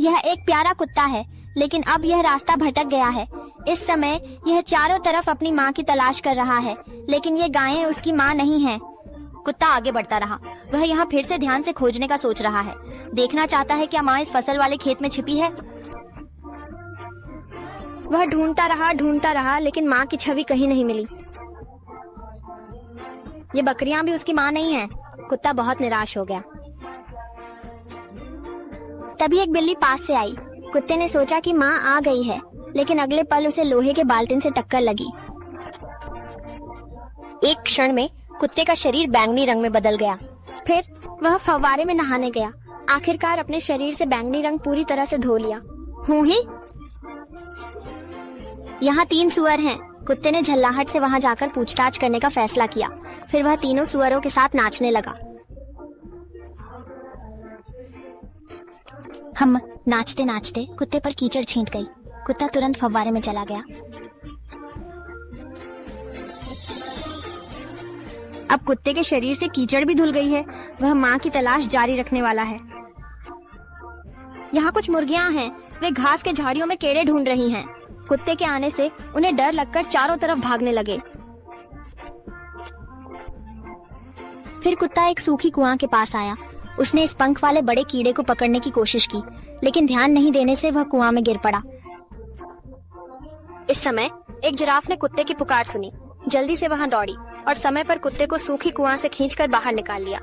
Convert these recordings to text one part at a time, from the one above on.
यह एक प्यारा कुत्ता है, लेकिन अब यह रास्ता भटक गया है। इस समय यह चारों तरफ अपनी माँ की तलाश कर रहा है, लेकिन ये गायें उसकी माँ नहीं हैं। कुत्ता आगे बढ़ता रहा। वह यहाँ फिर से ध्यान से खोजने का सोच रहा है। देखना चाहता है क्या माँ इस फसल वाले खेत में छिपी है। वह ढूंढता रहा, लेकिन माँ की छवि कहीं नहीं मिली। ये बकरियां भी उसकी माँ नहीं है। कुत्ता बहुत निराश हो गया। तभी एक बिल्ली पास से आई। कुत्ते ने सोचा कि माँ आ गई है, लेकिन अगले पल उसे लोहे के बाल्टिन से टक्कर लगी। एक क्षण में कुत्ते का शरीर बैंगनी रंग में बदल गया। फिर वह फव्वारे में नहाने गया। आखिरकार अपने शरीर से बैंगनी रंग पूरी तरह से धो लिया। हूँ ही यहाँ 3 सुअर हैं। कुत्ते ने झल्लाहट से वहां जाकर पूछताछ करने का फैसला किया। फिर वह तीनों सुअरों के साथ नाचने लगा। हम नाचते नाचते कुत्ते पर कीचड़ छींट गई। कुत्ता तुरंत फव्वारे में चला गया। अब कुत्ते के शरीर से कीचड़ भी धुल गई है। वह माँ की तलाश जारी रखने वाला है। यहाँ कुछ मुर्गियाँ हैं। वे घास के झाड़ियों में कीड़े ढूंढ रही हैं। कुत्ते के आने से उन्हें डर लगकर चारों तरफ भागने लगे। फिर कुत्ता एक सूखी कुआं के पास आया। उसने इस पंख वाले बड़े कीड़े को पकड़ने की कोशिश की, लेकिन ध्यान नहीं देने से वह कुआं में गिर पड़ा। इस समय एक जिराफ ने कुत्ते की पुकार सुनी। जल्दी से वहां दौड़ी और समय पर कुत्ते को सूखी कुआं से खींचकर बाहर निकाल लिया।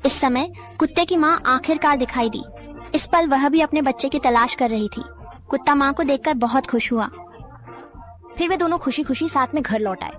इस समय कुत्ते की माँ आखिरकार दिखाई दी। इस पल वह भी अपने बच्चे की तलाश कर रही थी। कुत्ता माँ को देखकर बहुत खुश हुआ। फिर वे दोनों खुशी खुशी साथ में घर लौट आए।